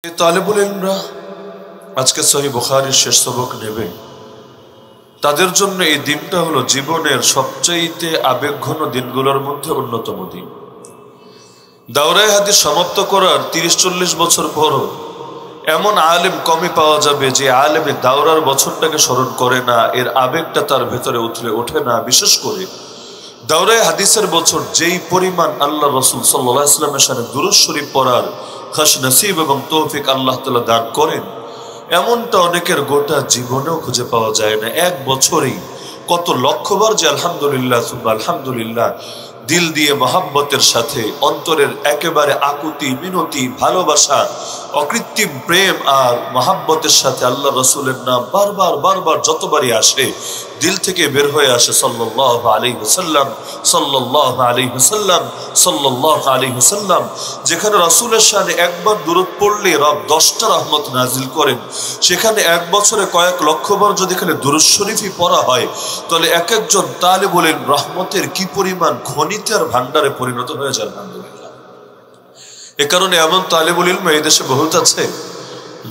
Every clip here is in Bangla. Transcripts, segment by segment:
তালেবুল ইলমরা আজকে সহিহ বুখারীর শেষ সবক নেবে, তাদের জন্য এই দিনটা হলো জীবনের সবচাইতে আবেগঘন দিনগুলোর মধ্যে অন্যতম দিন। দাওরায়ে হাদিস সমাপ্ত করার ৩০-৪০ বছর পরও এমন আলেম কমই পাওয়া যাবে যে আলেমে দাওরার বছরটাকে স্মরণ করে না, এর আবেগটা তার ভেতরে ওঠে না। বিশেষ করে দাওরায়ে হাদিসের বছর যেই পরিমাণ আল্লাহ রসুল সাল্লাল্লাহু আলাইহি ওয়াসাল্লামের শানে দুরূদ শরীফ পড়ার খাস নসিব এবং তৌফিক আল্লাহ তাআলা দান করেন, এমনটা অনেকের গোটা জীবনেও খুঁজে পাওয়া যায় না। এক বছরেই কত লক্ষবার যে আলহামদুলিল্লাহ সুবহান আলহামদুলিল্লাহ দিল দিয়ে মহাব্বতের সাথে, অন্তরের একেবারে আকুতি মিনতি ভালোবাসা অকৃত্রিম প্রেম আর মহাব্বতের সাথে আল্লাহ রসুলের নাম বারবার বারবার যতবারই আসে দিল থেকে বের হয়ে আসে সাল্লাল্লাহু আলাইহি ওয়াসাল্লাম সাল্লাল্লাহু আলাইহি ওয়াসাল্লাম সাল্লাল্লাহু আলাইহি ওয়াসাল্লাম। যেখানে রাসূলের শানে একবার দুরূদ পড়লে রব 10টা রহমত নাজিল করেন, সেখানে এক বছরে কয়েক লক্ষবার যদি এখানে দুরূদ শরীফই পড়া হয়, তাহলে এক একজন তালেবুল ইলম রহমতের কি পরিমাণ খনিতের ভান্ডারে পরিণত হয়ে যায়। আলহামদুলিল্লাহ, এ কারণে এমন তালেবুল ইলম এই দেশে বহুত আছে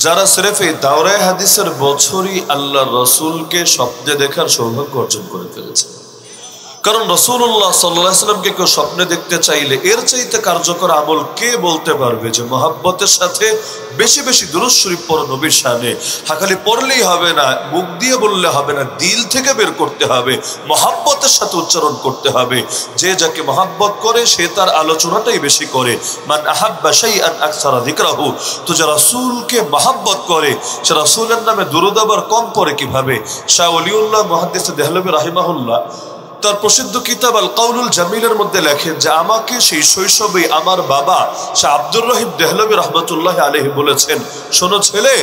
যারা সিরেফ এই দাওরায়ে হাদিসের বছরই আল্লাহ রসুলকে স্বপ্নে দেখার সৌভাগ্য অর্জন করে ফেলেছে। কারণ রাসূলুল্লাহ সাল্লাল্লাহু আলাইহি ওয়াসাল্লামকে কেউ স্বপ্নে দেখতে চাইলে এর চাইতে কার্যকর আমল কে বলতে পারবে যে মহাব্বতের সাথে বেশি বেশি দুরূদ শরীফ পড়ো নবীর শানে। খালি পড়লেই হবে না, মুখ দিয়ে বললে হবে না, দিল থেকে বের করতে হবে, মহাব্বতের সাথে উচ্চারণ করতে হবে। যে যাকে মহাব্বত করে সে তার আলোচনাটাই বেশি করে। মান আহাব্বা শাইআন আকসারা যিকরাহু, তো যারা রাসূলকে মহাব্বত করে সে রাসূলের নামে দুরূদ আবার কম পড়ে কিভাবে? শাহ ওলিউল্লাহ মুহাদ্দিস দেহলভী রাহিমাহুল্লাহ তার প্রসিদ্ধ কিতাব আল কাউলুল জামিলের মধ্যে লেখেন যে আমাকে সেই শৈশবে আমার বাবা শাহ আব্দুর রহিম দেহলভী রাহমাতুল্লাহ আলাইহি বলেছেন, শোনো ছেলে,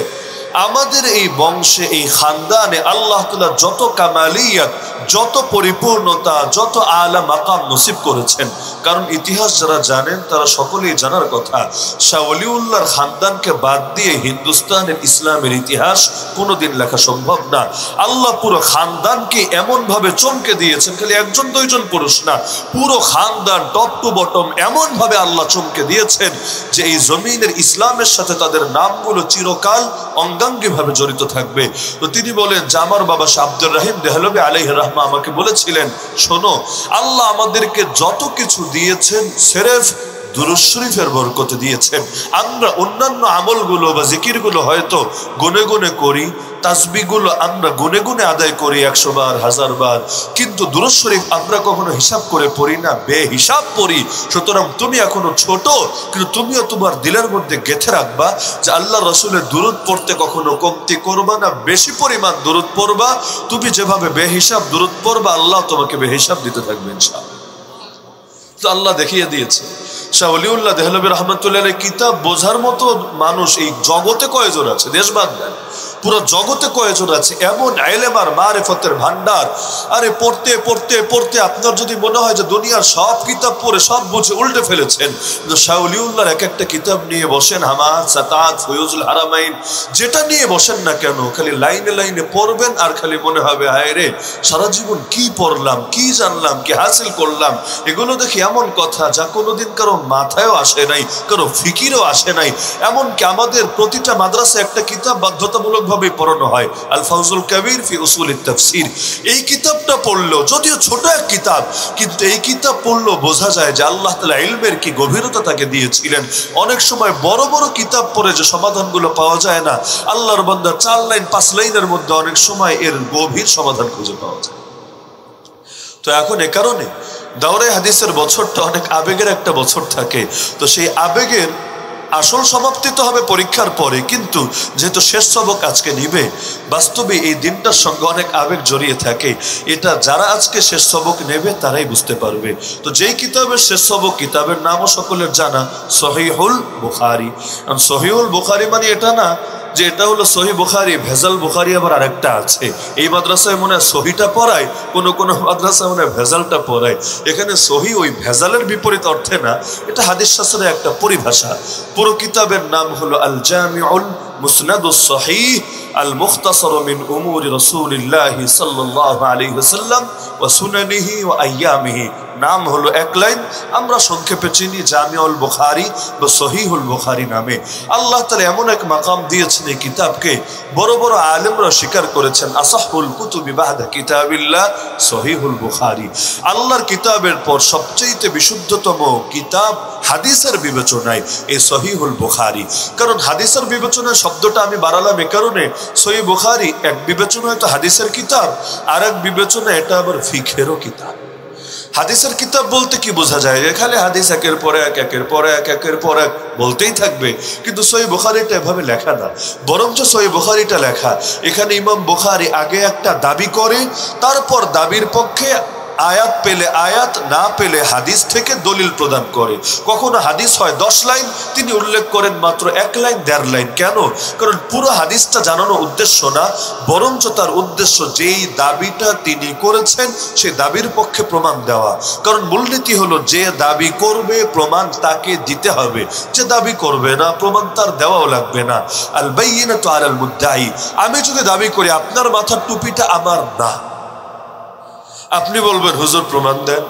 আমাদের এই বংশে এই খানদানে আল্লাহ তাআলা যত কামালিয়াত, যত পরিপূর্ণতা, যত আলা মাকাম নসিব করেছেন। কারণ ইতিহাস যারা জানেন তারা সকলেই জানার কথা, শাহ ওলিউল্লাহর খানদানকে বাদ দিয়ে হিন্দুস্তানের ইসলামের ইতিহাস কোনোদিন লেখা সম্ভব না। আল্লাহ পুরো খানদানকে এমন ভাবে চমকে দিয়েছেন, খালি একজন দুইজন পুরুষ না, পুরো খানদান টপ টু বটম এমন ভাবে আল্লাহ চমকে দিয়েছেন যে এই জমিনের ইসলামের সাথে তাদের নামগুলো চিরকাল অঙ্গাঙ্গী ভাবে জড়িত থাকবে। তো তিনি বলেন যে আমার বাবা শাহ আব্দুর রহিম দেহলভী আলাইহি রাহমা আমাকে বলেছিলেন, শোনো, আল্লাহ আমাদেরকে যত কিছু দিয়েছেন সিরেফ দুরূদ শরীফের বরকতে দিয়েছেন। আমরা অন্যান্য আমলগুলো বা জিকিরগুলো হয়তো গুনে গুনে করি, তাসবিহগুলো আমরা গুনে গুনে আদায় করি 100 বার 1000 বার, কিন্তু দুরূদ শরীফ আমরা কখনো হিসাব করে পড়ি না, বেহিসাব পড়ি। সুতরাং তুমি এখনো ছোট, কিন্তু তুমিও তোমার দিলের মধ্যে গেঁথে রাখবা যে আল্লাহ রসুলের দুরূদ পড়তে কখনো কমতি করবা না, বেশি পরিমাণ দুরূদ পড়বা। তুমি যেভাবে বেহিসাব দুরূদ পড়বা, আল্লাহ তোমাকে বেহিসাব দিতে থাকবে ইনশাআল্লাহ। তো আল্লাহ দেখিয়ে দিয়েছে। শাহ ওলিউল্লাহ দেহলভী রাহমাতুল্লাহ আলাইহি কিতাব বোঝার মতো মানুষ এই জগতে কয়জন আছে? দেশ বাদ দেন, পুরো জগতে কয়জন আছে এমন ইলম আর মারিফতের ভান্ডার? আরে পড়তে পড়তে পড়তে আপনার যদি মনে হয় যে দুনিয়ার সব কিতাব পড়ে সব বুঝে উল্টে ফেলেছেন, কিন্তু শাহ ওলিউল্লাহর এক একটা কিতাব নিয়ে বসেন, হামাদ, সাতাত, ফয়জুল হারামাইন, যেটা নিয়ে বসেন না কেন, খালি লাইনে লাইনে পড়বেন আর খালি মনে হবে হায় রে, সারা জীবন কি পড়লাম, কি জানলাম, কি হাসিল করলাম। এগুলো দেখি এমন কথা যা কোনোদিন কারো মাথায়ও আসে নাই, কারো ফিকিরও আসে নাই। এমনকি আমাদের প্রতিটা মাদ্রাসায় একটা কিতাব বাধ্যতামূলক ভাবে পড়ানো হয়, আল ফাউজুল কবির ফি উসুলিত তাফসীর। এই কিতাবটা পড়লো, যদিও ছোট এক কিতাব, কিন্তু এই কিতাব পড়লেও বোঝা যায় যে আল্লাহ তাআলা ইলমের কি গভীরতা তাকে দিয়েছিলেন। অনেক সময় বড় বড় কিতাব পড়ে যে সমাধানগুলো পাওয়া যায় না, আল্লাহর বান্দা 4 লাইন 5 লাইনের মধ্যে অনেক সময় এর গভীর সমাধান খুঁজে পাওয়া যায়। তো এখন এ কারণে দাওরায়ে হাদিসের বছরটা অনেক আবেগের একটা বছর থাকে। তো সেই আবেগের আসল সমাপ্তি তো হবে পরীক্ষার পরে, কিন্তু যেহেতু শেষ সবক আজকে নিবে, বাস্তবে এই দিনটার সঙ্গে অনেক আবেগ জড়িয়ে থাকে। এটা যারা আজকে শেষ সবক নেবে তারাই বুঝতে পারবে। তো যেই কিতাবের শেষ সবক, কিতাবের নামও সকলের জানা, সহিহুল বুখারী। সহিহুল বুখারী মানে এটা না যে এটা হলো সহিহ বুখারী, ভেজাল বুখারী আবার আরেকটা আছে। এই মাদ্রাসায় মনে হয় সহিটা পড়ায়, কোনো কোনো মাদ্রাসায় মনে হয় ভেজালটা পড়ায়। এখানে সহি ওই ভেজালের বিপরীত অর্থে না, এটা হাদিস শাস্ত্রের একটা পরিভাষা। পুরো কিতাবের নাম হলো আল জামিউল মুসনাদুস সহিহ আল মুখতাসার মিন উমুরি রাসূলিল্লাহি সাল্লাল্লাহু আলাইহি ওয়াসাল্লাম ওয়া সুনানিহি ওয়া আইয়ামিহি নাম হলো এক লাইন, আমরা সংক্ষেপে চিনি জামিউল বুখারী বা সহিহুল বুখারী নামে। আল্লাহ তাআলা এমন এক মাকাম দিয়েছেন এই কিতাবকে, বড় বড় আলেমরা স্বীকার করেছেন আসাহুল কুতুবি বাদা কিতাবিল্লাহ সহিহুল বুখারী। আল্লাহর কিতাবের পর সবচেয়ে বিশুদ্ধতম কিতাব হাদিসের বিবেচনায় এই সহিহুল বুখারী। কারণ হাদিসের বিবেচনায় শব্দটা আমি বাড়ালাম এ কারণে, সহিহ বুখারী এক বিবেচনায় তো হাদিসের কিতাব, আর এক বিবেচনায় এটা আবার ফিকহেরও কিতাব। হাদিসের কিতাব বলতে কি বোঝা যায়? এখানে হাদিস একের পর এক একের পর এক একের পর এক বলতেই থাকবে, কিন্তু সহিহ বুখারীটা এভাবে লেখা না, বরঞ্চ সহিহ বুখারীটা লেখা এখানে ইমাম বুখারী আগে একটা দাবি করে, তারপর দাবির পক্ষে আয়াত পেলে আয়াত, না পেলে হাদিস থেকে দলিল প্রদান করে। কখনো হাদিস হয় 10 লাইন, তিনি উল্লেখ করেন মাত্র 1 লাইন 1.5 লাইন। কেন? কারণ পুরো হাদিসটা জানানো উদ্দেশ্য না, বরঞ্চ তার উদ্দেশ্য যেই দাবিটা তিনি করেছেন সেই দাবির পক্ষে প্রমাণ দেওয়া। কারণ মূলনীতি হলো যে দাবি করবে প্রমাণ তাকে দিতে হবে, যে দাবি করবে না প্রমাণ তার দেওয়াও লাগবে না। আল বাইয়িনাতু আলাল মুদ্দাই, আমি যদি দাবি করি আপনার মাথার টুপিটা আমার না, আপনি বলবেন হুজুর প্রমাণ দেন।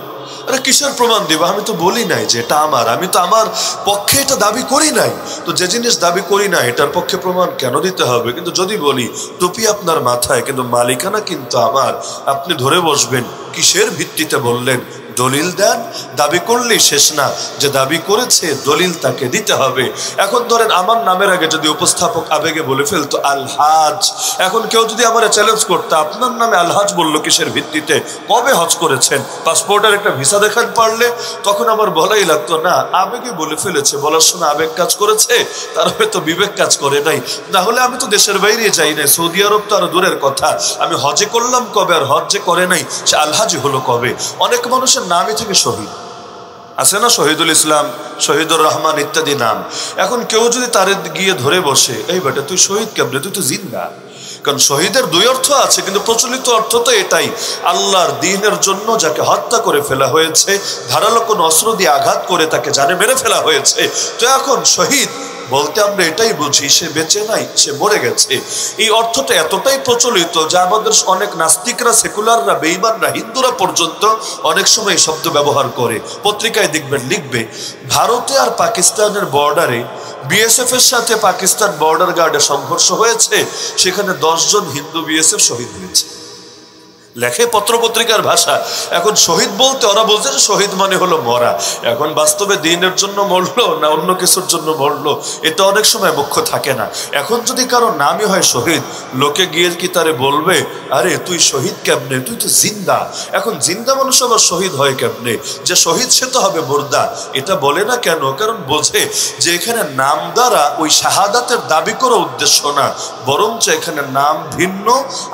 আরে কিসের প্রমাণ দিব? আমি তো বলি নাই যে এটা আমার, আমি তো আমার পক্ষে এটা দাবি করি নাই। তো যে জিনিস দাবি করি না এটার পক্ষে প্রমাণ কেন দিতে হবে? কিন্তু যদি বলি টুপি আপনার মাথায় কিন্তু মালিকানা কিন্তু আমার, আপনি ধরে বসবেন কিসের ভিত্তিতে বললেন? দলিল দেন। দাবি করলেই শেষ না, যে দাবি করেছে দলিল তাকে দিতে হবে। এখন ধরেন আমার নামের আগে যদি উপস্থাপক আবেগে বলে ফেলতো আলহাজ, এখন কেউ যদি আমার চ্যালেঞ্জ করতো আপনার নামে আলহাজ বললো কিসের ভিত্তিতে, কবে হজ করেছেন, পাসপোর্টের একটা ভিসা দেখান পারলে, তখন আমার বলাই লাগতো না আবেগে বলে ফেলেছে, বলার সময় আবেগ কাজ করেছে, তার হয়তো বিবেক কাজ করে নাই। না হলে আমি তো দেশের বাইরে যাই নাই, সৌদি আরব তো আরো দূরের কথা, আমি হজে করলাম কবে, আর হজ যে করে নাই সে আলহাজি হলো কবে? অনেক মানুষের নামই থেকে শহীদ আছে না, শহীদুল ইসলাম, শহীদুর রহমান ইত্যাদি নাম। এখন কেউ যদি তার গিয়ে ধরে বসে, এই বেটা তুই শহীদ কেমনে, তুই তো জিন্দা। কারণ শহীদের দুই অর্থ আছে, কিন্তু প্রচলিত অর্থ তো এটাই, আল্লাহর দ্বীনের জন্য যাকে হত্যা করে ফেলা হয়েছে, ধারালো কোনো অস্ত্র দিয়ে আঘাত করে তাকে জানে মেরে ফেলা হয়েছে। তো এখন শহীদ বলতে আমরা এটাই বুঝি সে বেঁচে নাই, সে মরে গেছে। এই অর্থটা এতটাই প্রচলিত যা আমাদের অনেক নাস্তিকরা, সেকুলাররা, বেঈমানরা, হিন্দুরা পর্যন্ত অনেক সময় এই শব্দ ব্যবহার করে। পত্রিকায় দেখবেন লিখবে ভারতে আর পাকিস্তানের বর্ডারে বিএসএফ এর সাথে পাকিস্তান বর্ডার গার্ডের সংঘর্ষ হয়েছে, সেখানে 10 জন হিন্দু বিএসএফ শহীদ হয়েছে। লেখে পত্রপত্রিকার ভাষা। এখন শহীদ বলতে ওরা বলছে যে শহীদ মানে হলো মরা। এখন বাস্তবে দ্বীনের জন্য মরলো না অন্য কিছুর জন্য মরলো, এটা অনেক সময় মুখ্য থাকে না। এখন যদি কারো নামই হয় শহীদ, লোকে গিয়ে কি তারে বলবে আরে তুই শহীদ কেমনে, তুই তো জিন্দা। এখন জিন্দা মানুষ আবার শহীদ হয় কেমনে? যে শহীদ সে তো হবে মুর্দা। এটা বলে না কেন? কারণ বোঝে যে এখানে নাম দ্বারা ওই শাহাদাতের দাবি করা উদ্দেশ্য না, বরঞ্চ এখানে নাম ভিন্ন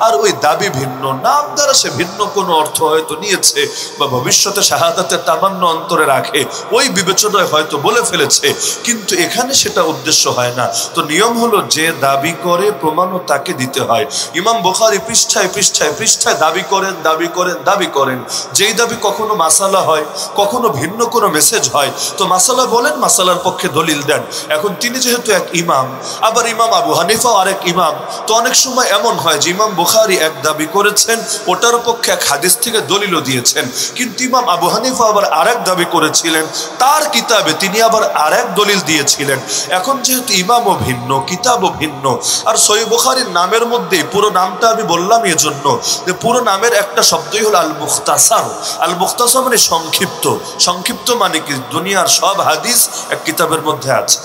আর ওই দাবি ভিন্ন। নাম দ্বারা সে ভিন্ন কোনো অর্থ হয়তো নিয়েছে বা ভবিষ্যতে শাহাদাতের তামান্না অন্তরে রাখে, ওই বিবেচনায় হয়তো বলে ফেলেছে, কিন্তু এখানে সেটা উদ্দেশ্য হয় না। তো নিয়ম হলো যে দাবি করে প্রমাণও তাকে দিতে হয়। ইমাম বুখারী পৃষ্ঠায় পৃষ্ঠায় পৃষ্ঠায় দাবি করেন দাবি করেন দাবি করেন। যেই দাবি কখনো মাসালা হয়, কখনো ভিন্ন কোনো মেসেজ হয়, তো মাসালা বলেন, মাসালার পক্ষে দলিল দেন। এখন তিনি যেহেতু এক ইমাম, আবার ইমাম আবু হানিফাও আরেক ইমাম, তো অনেক সময় এমন হয় যে ইমাম বুখারী এক দাবি করেছেন, ওটার পক্ষে এক হাদিস থেকে দলিলও দিয়েছেন, কিন্তু ইমাম আবু হানিফা আবার আরেক দাবি করেছিলেন, তার কিতাবে তিনি আবার আরেক দলিল দিয়েছিলেন। এখন যেহেতু ইমামও ভিন্ন, কিতাবও ভিন্ন, আর সহিহ বুখারীর নামের মধ্যে পুরো নামটা আমি বললাম এজন্য যে পুরো নামের একটা শব্দই হলো আল মুখতাসার। আল মুখতাসার মানে সংক্ষিপ্ত। সংক্ষিপ্ত মানে কি? দুনিয়ার সব হাদিস এক কিতাবের মধ্যে আছে,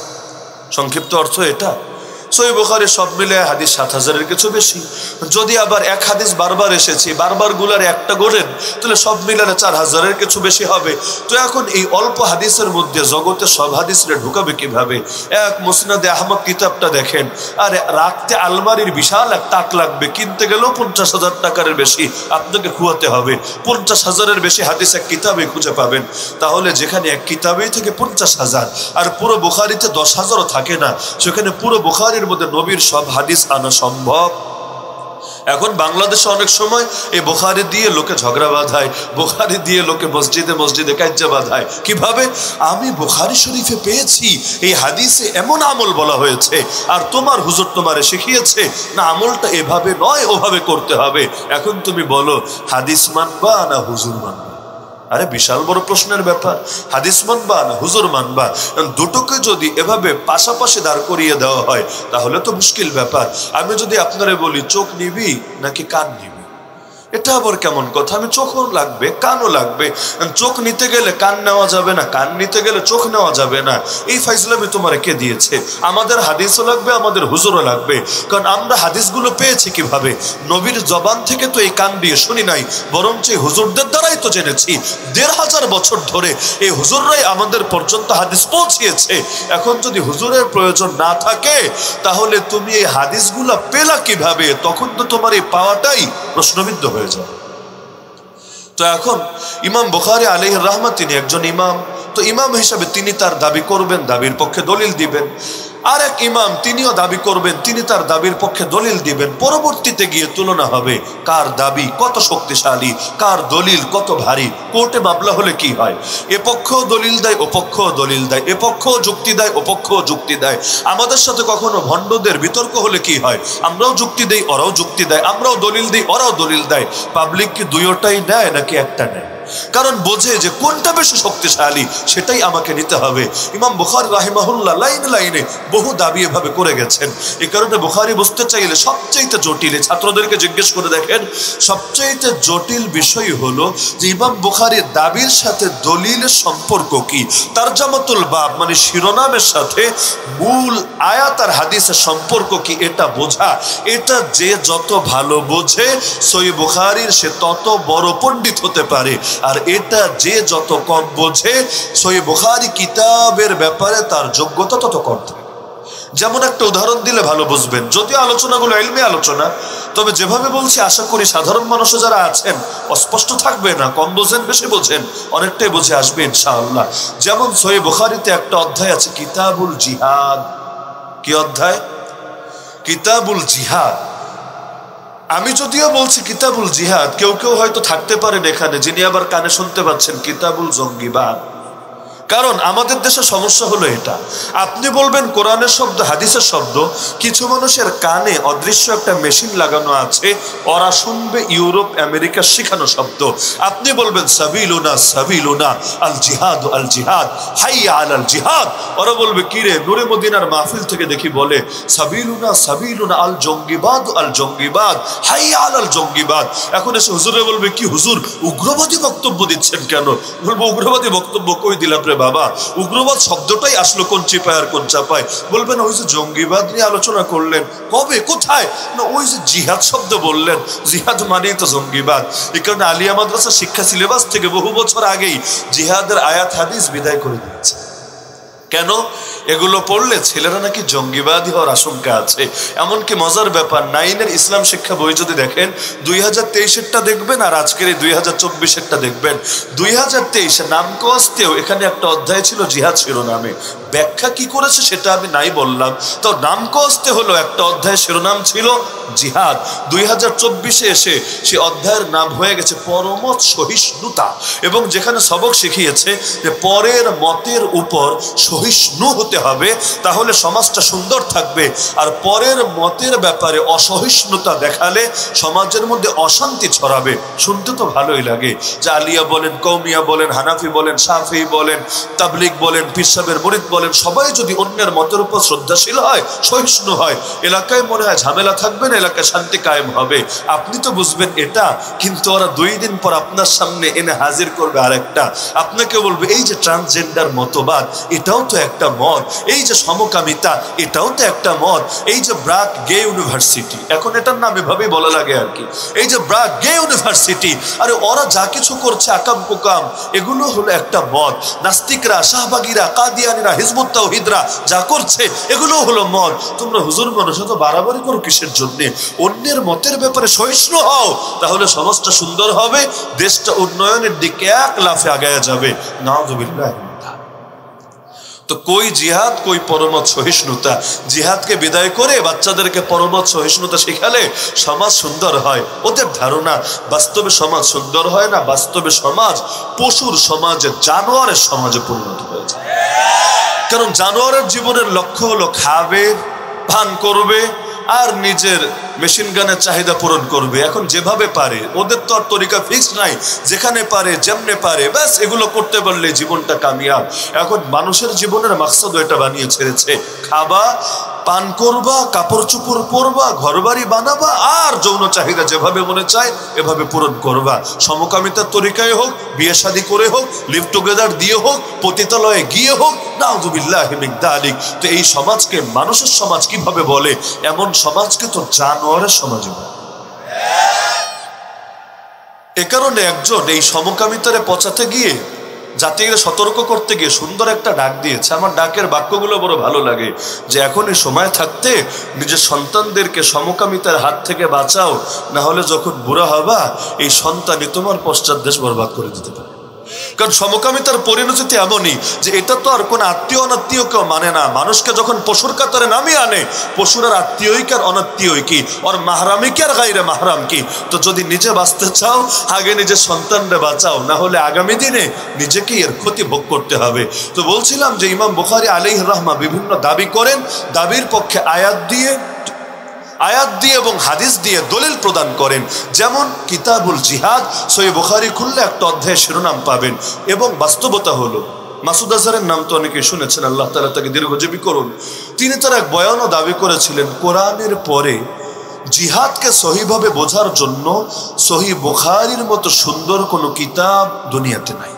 সংক্ষিপ্ত অর্থ এটা। সহিহ বুখারী সব মিলে হাদিস 7000-এর কিছু বেশি। যদি আবার এক হাদিস বারবার এসেছে, বারবার গুলার একটা গোলেন, তাহলে সব মিলালে 4000-এর কিছু বেশি হবে। তো এখন এই অল্প হাদিসের মধ্যে জগতে সব হাদিসরে ঢুকাবে কিভাবে? এক মুসনাদে আহমদ কিতাবটা দেখেন, আর রাখতে আলমারির বিশাল এক তাক লাগবে, কিনতে গেলেও 50,000 টাকার বেশি আপনাকে খুয়াতে হবে। 50,000-এর বেশি হাদিস এক কিতাবে খুঁজে পাবেন। তাহলে যেখানে এক কিতাবেই থেকে 50,000 আর পুরো বুখারীতে 10,000-ও থাকে না, সেখানে পুরো বুখারীর মধ্যে নবীর সব হাদিস আনা সম্ভব? এখন বাংলাদেশে অনেক সময় এই বুখারী দিয়ে লোকে ঝগড়া বাঁধায়, বুখারী দিয়ে লোকে মসজিদে মসজিদে কাজ্জা বাঁধায়। কিভাবে? আমি বুখারী শরীফে পেয়েছি এই হাদিসে এমন আমল বলা হয়েছে, আর তোমার হুজুর তোমারে শিখিয়েছে না আমলটা এভাবে নয় ওভাবে করতে হবে। এখন তুমি বলো হাদিস মানবা না হুজুর মানবা? আরে বিশাল বড় প্রশ্নের ব্যাপার। হাদিস মানবা না হুজুর মানবা, দুটোকে যদি এভাবে পাশাপাশি দাঁড় করিয়ে দেওয়া হয় তাহলে তো মুশকিল ব্যাপার। আমি যদি আপনারে বলি চোখ নিবি নাকি কান নিবি, এটা আবার কেমন কথা? আমি চোখও লাগবে কানও লাগবে, চোখ নিতে গেলে কান নেওয়া যাবে না, কান নিতে গেলে চোখ নেওয়া যাবে না। এই ফাইজলামি তোমারে কে দিয়েছে? আমাদের হাদিসও লাগবে, আমাদের হুজুরও লাগবে। কারণ আমরা হাদিসগুলো পেয়েছি কিভাবে? নবীর জবান থেকে তো এই কান দিয়ে শুনি নাই, বরঞ্চ এই হুজুরদের দ্বারাই তো জেনেছি। ১৫০০ বছর ধরে এই হুজুররাই আমাদের পর্যন্ত হাদিস পৌঁছিয়েছে। এখন যদি হুজুরের প্রয়োজন না থাকে তাহলে তুমি এই হাদিসগুলো পেলা কিভাবে? তখন তো তোমার এই পাওয়াটাই প্রশ্নবিদ্ধ হয়ে যায়। তো এখন ইমাম বুখারী আলাইহির রাহমাত তিনি একজন ইমাম, তো ইমাম হিসাবে তিনি তার দাবি করবেন, দাবির পক্ষে দলিল দিবেন। আর এক ইমাম তিনিও দাবি করবেন, তিনি তার দাবির পক্ষে দলিল দিবেন। পরবর্তীতে গিয়ে তুলনা হবে কার দাবি কত শক্তিশালী, কার দলিল কত ভারী। কোর্টে মামলা হলে কি হয়? এ পক্ষও দলিল দেয়, ও পক্ষও দলিল দেয়, এ পক্ষও যুক্তি দেয়, ও পক্ষও যুক্তি দেয়। আমাদের সাথে কখনো ভণ্ডদের বিতর্ক হলে কি হয়? আমরাও যুক্তি দেই, ওরাও যুক্তি দেয়, আমরাও দলিল দিই, ওরাও দলিল দেয়। পাবলিক কি দুইটাই নেয় নাকি একটা নেয়? কারণ বোঝে যে কোনটা বেশি শক্তিশালী সেটাই আমাকে নিতে হবে। ইমাম বুখারী রাহিমাহুল্লাহ লাইনে লাইনে বহু দাবি এভাবে করে গেছেন। এই কারণে বুখারী বুঝতে চাইলে সবচেয়ে জটিল, ছাত্রদেরকে জিজ্ঞেস করে দেখেন, সবচেয়ে জটিল বিষয় হলো যে ইমাম বুখারীর দাবির সাথে দলিলের সম্পর্ক কি। তারজামাতুল বাব মানে শিরোনামের সাথে মূল আয়াত আর হাদিসের সম্পর্ক কি, এটা বোঝা। এটা যে যত ভালো বোঝে সহিহ বুখারীর সে তত বড় পণ্ডিত হতে পারে। আর এটা যে যত কম বোঝে সহিহ বুখারী কিতাবের ব্যাপারে তার যোগ্যতা তত কম থাকে। যেমন একটা উদাহরণ দিলে ভালো বুঝবেন, যদিও আলোচনাগুলো ইলমি আলোচনা, তবে যেভাবে বলছি আশা করি সাধারণ মানুষও যারা আছেন অস্পষ্ট থাকবে না। কম বোঝেন বেশি বোঝেন অনেকটাই বুঝে আসবে ইনশাআল্লাহ। যেমন সহিহ বুখারীতে একটা অধ্যায় আছে কিতাবুল জিহাদ। কি অধ্যায়? কিতাবুল জিহাদ। আমি যদিও বলছি কিতাবুল জিহাদ, কেউ কেউ হয়তো থাকতে পারেন এখানে যিনি আবার কানে শুনতে পাচ্ছেন কিতাবুল জঙ্গিবাদ। কারণ আমাদের দেশে সমস্যা হলো এটা, আপনি বলবেন কোরআনের শব্দ হাদিসের শব্দ, কিছু মানুষের কানে অদৃশ্য একটা মেশিন লাগানো আছে, ওরা শুনবে ইউরোপ আমেরিকার শেখানো শব্দ। আপনি বলবেন সাবিলুনা সাবিলুনা আল জিহাদ আল জিহাদ হাইয়া আলাল জিহাদ, ওরা বলবে কিরে নূরে মদিনার মাহফিল থেকে দেখি বলে সাবিলুনা সাবিলুনা আল জঙ্গিবাদ আল জঙ্গিবাদ হাইয়া আলাল জঙ্গিবাদ। এখন এসে হুজুরে বলবে কি হুজুর উগ্রবাদী বক্তব্য দিচ্ছেন কেন? বলবো উগ্রবাদী বক্তব্য কই দিলাম রে বাবা, উগ্রবাদ শব্দটাই আসলো কোন চিপায় আর কোন চাপায়। বলবেন ওই যে জঙ্গিবাদ নিয়ে আলোচনা করলেন, কবে কোথায়? না ওই যে জিহাদ শব্দ বললেন, জিহাদ মানেই তো জঙ্গিবাদ। এই কারণে আলিয়া মাদ্রাসা শিক্ষা সিলেবাস থেকে বহু বছর আগেই জিহাদের আয়াত হাদিস বিদায় করে দিয়েছে। কেন? এগুলো পড়লে ছেলেরা নাকি জঙ্গিবাদী হওয়ার আশঙ্কা আছে। এমনকি মজার ব্যাপার, 9-এর ইসলাম শিক্ষা বই যদি দেখেন 2023-এরটা দেখবেন আর আজকের এই 2024-এরটা দেখবেন। 2023-এ নামকস্তেও এখানে একটা অধ্যায় ছিল জিহাদ শিরোনামে। ব্যাখ্যা কি করেছে সেটা আমি নাই বললাম, তো নামকস্তে হলো একটা অধ্যায় শিরোনাম ছিল জিহাদ। 2024-এ এসে সে অধ্যায়ের নাম হয়ে গেছে পরমত সহিষ্ণুতা, এবং যেখানে সবক শিখিয়েছে যে পরের মতের উপর সহিষ্ণু হতে হবে, তাহলে সমাজটা সুন্দর থাকবে। আর পরের মতের ব্যাপারে অসহিষ্ণুতা দেখালে সমাজের মধ্যে অশান্তি ছড়াবে। শুনতে তো ভালোই লাগে যে আলিয়া বলেন, কৌমিয়া বলেন, হানাফি বলেন, শাফি বলেন, তাবলিগ বলেন, পীর সাহেবের মুরিদ বলেন, সবাই যদি অন্যের মতের উপর শ্রদ্ধাশীল হয়, সহিষ্ণু হয়, এলাকায় মনে হয় ঝামেলা থাকবে না, এলাকায় শান্তি কায়েম হবে। আপনি তো বুঝবেন এটা, কিন্তু ওরা 2 দিন পর আপনার সামনে এনে হাজির করবে আরেকটা। আপনাকে বলবে এই যে ট্রান্সজেন্ডার মতবাদ, এটাও তো একটা মত, এই যে সমকামিতা, এটাও তো একটা মত, এই যে ব্রাক গে ইউনিভার্সিটি, এখন এটার নাম এভাবেই বলা লাগে আর কি, এই যে ব্রাক গে ইউনিভার্সিটি, আরে ওরা যা কিছু করছে আকাম কুকাম, এগুলো হলো একটা মত। নাস্তিকরা, শাহবাগীরা, কাদিয়ানীরা, হিজবুত তাওহীদরা যা করছে এগুলো হলো মত। তোমরা হুজুর মানুষ তো বাড়াবাড়ি করো কিসের জন্য? অন্যের মতের ব্যাপারে সহিষ্ণু হও, তাহলে সমাজটা সুন্দর হবে, দেশটা উন্নয়নের দিকে এক লাফে আগায়া যাবে। নাউযুবিল্লাহ। তো কই জিহাদ, কই পরমত সহিষ্ণুতা? জিহাদকে বিদায় করে বাচ্চাদেরকে পরমত সহিষ্ণুতা শেখালে সমাজ সুন্দর হয়। ওদের ধারণা বাস্তবে সমাজ সুন্দর হয় না, বাস্তবে সমাজ পশুর সমাজে, জানোয়ারের সমাজে পরিণত হয়ে যায়। কারণ জানোয়ারের জীবনের লক্ষ্য হলো খাবে, পান করবে আর নিজের মেশিন গানের চাহিদা পূরণ করবে, এখন যেভাবে পারে, ওদের তো আর তরিকা ফিক্স নাই, যেখানে পারে যেমনে পারে ব্যাস এগুলো করতে পারলে জীবনটা কামিয়াব। এখন মানুষের জীবনের মাকসাদ এটা বানিয়ে ছেড়েছে, খাবা, পান করবা, কাপড় চোপড় পরবা, ঘরবাড়ি বানাবা, আর যৌন চাহিদা যেভাবে মনে চায় এভাবে পূরণ করবা। সমকামিতার তরিকায় হোক, বিয়ে শাদী করে হোক, লিভ টুগেদার দিয়ে হোক, পতিতালয়ে গিয়ে হোক, নাউযুবিল্লাহি মিন যালিক। তো এই সমাজকে মানুষের সমাজ কিভাবে বলে? এমন সমাজকে তো জানোয়ারের সমাজে বলে। এ কারণে একজন এই সমকামিতারে পচাতে গিয়ে, জাতিকে সতর্ক করতে গিয়ে সুন্দর একটা ডাক দিয়েছে। আমার ডাকের বাক্যগুলো বড় ভালো লাগে, যে এখন এই সময় থাকতে নিজের সন্তানদেরকে সমকামিতার হাত থেকে বাঁচাও, না হলে যখন বুড়া হবা এই সন্তানই তোমার পশ্চাৎ দেশ বরবাদ করে দিতে পারে। কারণ সমকামিতার পরিণতি এমনই যে এটা তো আর কোন আত্মীয় অনাত্মীয় কেউ মানে না। মানুষকে যখন পশুর কাতারে নামিয়ে আনে, পশুর আর আত্মীয়ই কি আর অনাত্মীয়ই কি, ওর মাহরামি কি আর গায়রে মাহরাম কি? তো যদি নিজে বাঁচতে চাও আগে নিজের সন্তানরা বাঁচাও, না হলে আগামী দিনে নিজেকেই এর ক্ষতি ভোগ করতে হবে। তো বলছিলাম যে ইমাম বুখারী আলাইহির রাহমা বিভিন্ন দাবি করেন, দাবির পক্ষে আয়াত দিয়ে এবং হাদিস দিয়ে দলিল প্রদান করেন। যেমন কিতাবুল জিহাদ, সহিহ বুখারী খুললে একটা অধ্যায় শিরোনাম পাবেন। এবং বাস্তবতা হলো, মাসুদ আজহারের নাম তো অনেকে শুনেছেন, আল্লাহ তাআলা তাকে দীর্ঘজীবী করুন। তিনি তার এক বয়ানও দাবি করেছিলেন, কোরআনের পরে জিহাদকে সহিভাবে বোঝার জন্য সহিহ বুখারীর মতো সুন্দর কোনো কিতাব দুনিয়াতে নাই।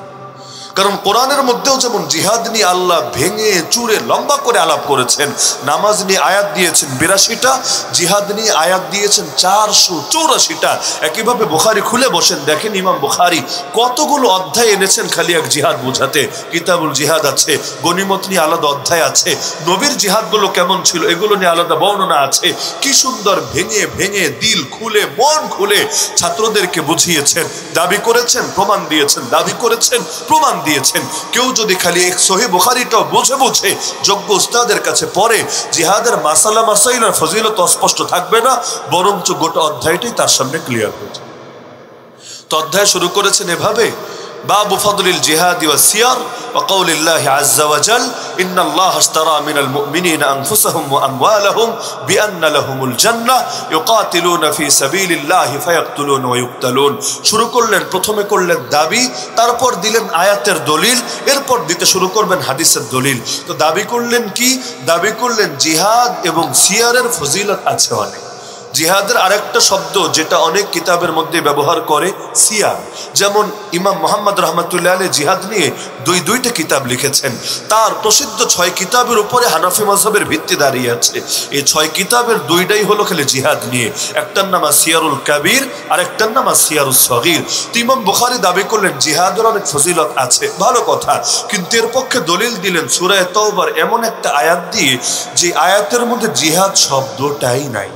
কারণ কোরআনের মধ্যেও যেমন জিহাদ নিয়ে আল্লাহ ভেঙে চুরে লম্বা করে আলাপ করেছেন, নামাজ নিয়ে আয়াত দিয়েছেন ৮২টা, জিহাদ নিয়ে আয়াত দিয়েছেন ৪৮৪টা। একইভাবে বুখারী খুলে বসেন, দেখেন ইমাম বুখারী কতগুলো অধ্যায় এনেছেন খালি এক জিহাদ বোঝাতে। কিতাবুল জিহাদ আছে, গনিমত নিয়ে আলাদা অধ্যায় আছে, নবীর জিহাদগুলো কেমন ছিল এগুলো নিয়ে আলাদা বর্ণনা আছে। কি সুন্দর ভেঙে ভেঙে দিল খুলে মন খুলে ছাত্রদেরকে বুঝিয়েছেন, দাবি করেছেন প্রমাণ দিয়েছেন, দাবি করেছেন প্রমাণ দিয়েছেন। কেউ যদি খালি এক সহিহ বুখারীটাও বুঝে বুঝে যোগ্য উস্তাদের কাছে পড়ে, জিহাদের মাসালা মাসাইলের ফজিলত স্পষ্ট থাকবে না, বরঞ্চ গোটা অধ্যায়টাই তার সামনে ক্লিয়ার হয়ে যাবে। তো অধ্যায় শুরু করেছেন এভাবে, বাবু ফাদলিল জিহাদি ওয়াস সিয়ার ওয়া কাউলিল্লাহি আযজা ওয়া জাল ইন্নাল্লাহা আশতারা মিনাল মুমিনিনা আনফুসাহুম ওয়া আমওয়ালাহুম বিআন্না লাহুমুল জান্নাহ ইউকাতিলুনা ফি সাবিলিল্লাহি ফায়াকতুলুনা ওয়া ইউকতালুন। শুরু করলেন, প্রথমে করলেন দাবি, তারপর দিলেন আয়াতের দলিল, এরপর দিতে শুরু করবেন হাদিসের দলিল। তো দাবি করলেন কি? দাবি করলেন জিহাদ এবং সিয়ারের ফজিলত আছে অনেক। জিহাদের আরেকটা শব্দ যেটা অনেক কিতাবের মধ্যে ব্যবহার করে, সিয়ার। যেমন ইমাম মুহাম্মদ রহমাতুল্লাহ আলাইহি জিহাদ নিয়ে দুইটা কিতাব লিখেছেন। তার প্রসিদ্ধ ৬ কিতাবের উপরে হানাফি মাযহাবের ভিত্তি দাঁড়িয়ে আছে। এই ৬ কিতাবের ২টাই হলো খালি জিহাদ নিয়ে, একটার নাম সিয়ারুল কাবীর আর একটার নাম সিয়ারুস সগীর। তো ইমাম বুখারী দাবি করলেন জিহাদের অনেক ফজিলত আছে, ভালো কথা, কিন্তু এর পক্ষে দলিল দিলেন সূরা তাওবার এমন একটা আয়াত দিয়ে যে আয়াতের মধ্যে জিহাদ শব্দটাই নাই।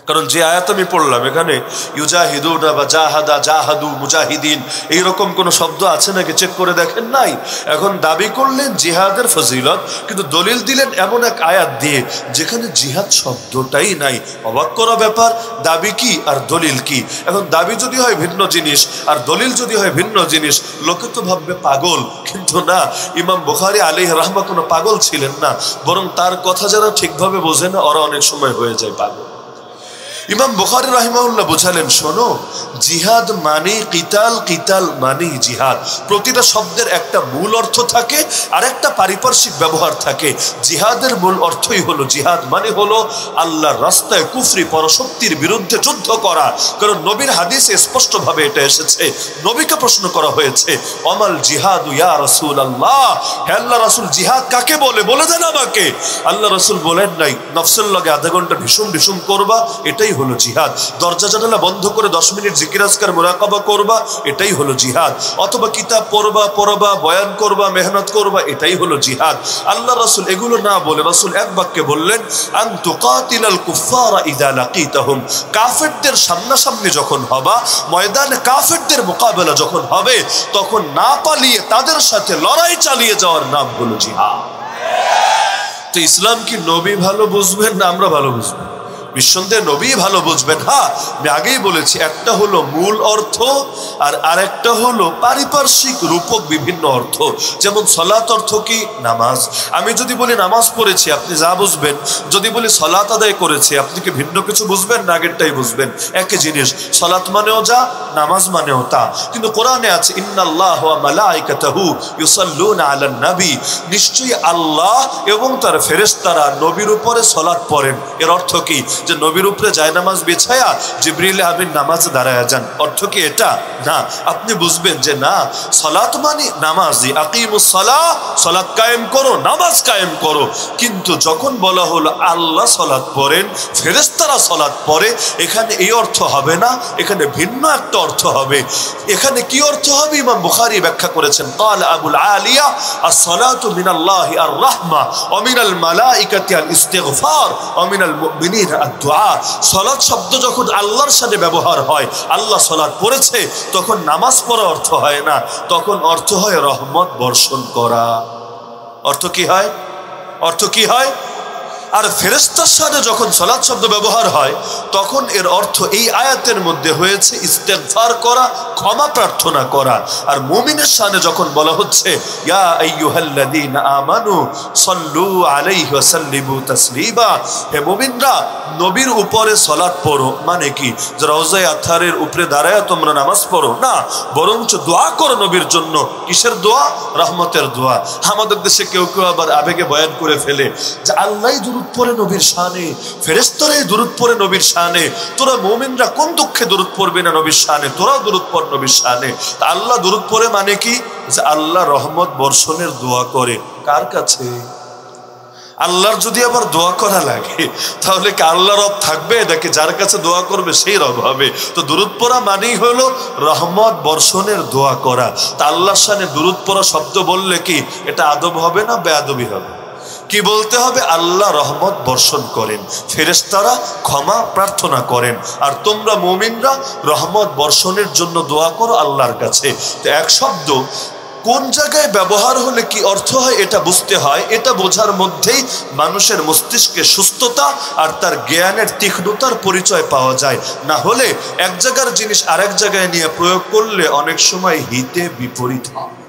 কারণ যে আয়াত আমি পড়লাম এখানে ইউজাহিদুনা বা জাহাদা, জাহাদু, মুজাহিদিন এইরকম কোনো শব্দ আছে নাকি চেক করে দেখেন নাই। এখন দাবি করলেন জিহাদের ফজিলত, কিন্তু দলিল দিলেন এমন এক আয়াত দিয়ে যেখানে জিহাদ শব্দটাই নাই। অবাক করা ব্যাপার, দাবি কি আর দলিল কি? এখন দাবি যদি হয় ভিন্ন জিনিস আর দলিল যদি হয় ভিন্ন জিনিস, লোকে তো ভাববে পাগল, কিন্তু না, ইমাম বুখারী আলাইহির রাহমা কোনো পাগল ছিলেন না, বরং তার কথা যারা ঠিকভাবে বোঝে না ওরা অনেক সময় হয়ে যায় পাগল। ইমাম বুখারী রাহিমাহুল্লাহ বুঝালেন, শোনো, জিহাদ মানে কিতাল, কিতাল মানে জিহাদ। প্রতিটা শব্দের একটা মূল অর্থ থাকে আর একটা পারিপার্শ্বিক ব্যবহার থাকে। জিহাদের মূল অর্থই হলো, জিহাদ মানে হলো আল্লাহর রাস্তায় কুফরি পরশক্তির বিরুদ্ধে যুদ্ধ করা। কারণ নবীর হাদিসে স্পষ্টভাবে এটা এসেছে, নবীকে প্রশ্ন করা হয়েছে, অমাল জিহাদু ইয়া রাসূলুল্লাহ, হে আল্লাহ রাসূল জিহাদ কাকে বলে, বলে দেন আমাকে। আল্লাহ রাসূল বলেন নাই নফসের লগে আধা ঘন্টা ভীষণ ভীষণ করবা, এটাই হলো জিহাদ। দরজা জানালা বন্ধ করে 10 মিনিট জিকির আজকার মুরাকাবা করবা, এটাই হলো জিহাদ। অথবা কিতাব পড়বা, বয়ান করবা, মেহনত করবা, এটাই হলো জিহাদ। আল্লাহ রাসূল এগুলো না বলে রাসূল এক বাক্যে বললেন, আন তুকাতিলাল কুফারা ইযা লাকিতাহুম, কাফেরদের সামনাসামনি যখন হবা, ময়দানে কাফেরদের মোকাবেলা যখন হবে, তখন না পালিয়ে তাদের সাথে লড়াই চালিয়ে যাওয়ার নাম হলো জিহাদ। তো ইসলাম কি নবী ভালো বুঝবেন না আমরা ভালো বুঝবেন? নিঃসন্দেহে নবী ভালো বুঝবেন। হ্যাঁ, আমি আগেই বলেছি, একটা হলো মূল অর্থ আর আরেকটা হলো পারিপার্শ্বিক রূপক বিভিন্ন অর্থ। যেমন সলাত অর্থ কি? নামাজ। আমি যদি বলি নামাজ পড়েছি, আপনি যা বুঝবেন। যদি বলি সলাত আদায় করেছি, আপনি কি ভিন্ন কিছু বুঝবেন না আগেরটাই বুঝবেন? একই জিনিস। সলাত মানেও যা, নামাজ মানেও তা। কিন্তু কোরআনে আছে ইন্নাল্লাহ ওয়া মালাইকাতাহু ইউসাল্লুনা আলান নবী, নিশ্চয়ই আল্লাহ এবং তার ফেরেশতারা নবীর উপরে সলাত পড়েন। এর অর্থ কি? যে নবীর উপরে জায়নামাজ বিছায়া জিবরিল আমিন নামাজে দাঁড়ায় যান। অর্থ কি এটা? না। আপনি বুঝবেন যে না, সলাত মানে নামাজি, আকিমুস সালাহ, সলাত কায়েম করো, নামাজ কায়েম করো। কিন্তু যখন বলা হলো আল্লাহ সলাত পড়েন, ফেরেশতারা সলাত পড়ে, এখানে এই অর্থ হবে না, এখানে ভিন্ন একটা অর্থ হবে। এখানে কি অর্থ হবে? ইমাম বুখারী ব্যাখ্যা করেছেন, ক্বালা আবুল আলিয়া আস-সালাতু মিনাল্লাহি আর-রাহমা ওয়া মিনাল মালাইকাতি আল-ইস্তিগফার ওয়া মিনাল মুমিনিনা আদ-দুআ। সালাত শব্দ যখন আল্লাহর সাথে ব্যবহার হয়, আল্লাহ সালাত পড়েছে, তখন নামাজ পড়া অর্থ হয় না, তখন অর্থ হয় রহমত বর্ষণ করা। অর্থ কি হয়? অর্থ কি হয়? আর ফেরেশতার সাথে যখন সালাত শব্দ ব্যবহার হয়, তখন এর অর্থ এই আয়াতের মধ্যে হয়েছে ইস্তেগফার করা, ক্ষমা প্রার্থনা করা। আর মুমিনের সাথে যখন বলা হচ্ছে ইয়া আইয়ুহাল্লাযীনা আমানু সাল্লু আলাইহি ওয়া সাল্লিমু তাসলিমা, হে মুমিনরা নবীর উপরে সালাত পড়ো। মানে কি? যে রওজায়ে আতহারের উপরে দাঁড়ায় তোমরা নামাজ পড়ো না, বরঞ্চ দোয়া করো নবীর জন্য। কিসের দোয়া? রহমতের দোয়া। আমাদের দেশে কেউ কেউ আবার আবেগে বয়ান করে ফেলে যে আল্লাহই দুরূদ পড়ে নবীর শানে, ফেরেশতারাই দুরূদ পড়ে নবীর শানে, তোরা মুমিনরা কোন দুঃখে দুরূদ পড়বি না নবীর শানে? তোরাও দুরূদ পড় নবীর শানে। তা আল্লাহ দুরূদ পড়ে মানে কি? যে আল্লাহ রহমত বর্ষণের দোয়া করে। কার কাছে? আল্লাহর যদি আবার দোয়া করা লাগে, তাহলে কি আল্লাহ রব থাকবে নাকি যার কাছে দোয়া করবে সেই রব হবে? তো দুরূদ পড়া মানেই হলো রহমত বর্ষণের দোয়া করা। তা আল্লাহর শানে দুরূদ পড়া শব্দ বললে কি এটা আদব হবে না বেয়াদবি হবে? কি বলতে হবে? আল্লাহ রহমত বর্ষণ করেন, ফেরেশতারা ক্ষমা প্রার্থনা করেন, আর তোমরা মুমিনরা রহমত বর্ষণের জন্য দোয়া করো আল্লাহর কাছে। তো এক শব্দ কোন জায়গায় ব্যবহার হলে কি অর্থ হয় এটা বুঝতে হয়। এটা বোঝার মধ্যেই মানুষের মস্তিষ্কে সুস্থতা আর তার জ্ঞানের তীক্ষ্ণতার পরিচয় পাওয়া যায়। না হলে এক জায়গার জিনিস আরেক জায়গায় নিয়ে প্রয়োগ করলে অনেক সময় হিতে বিপরীত হয়।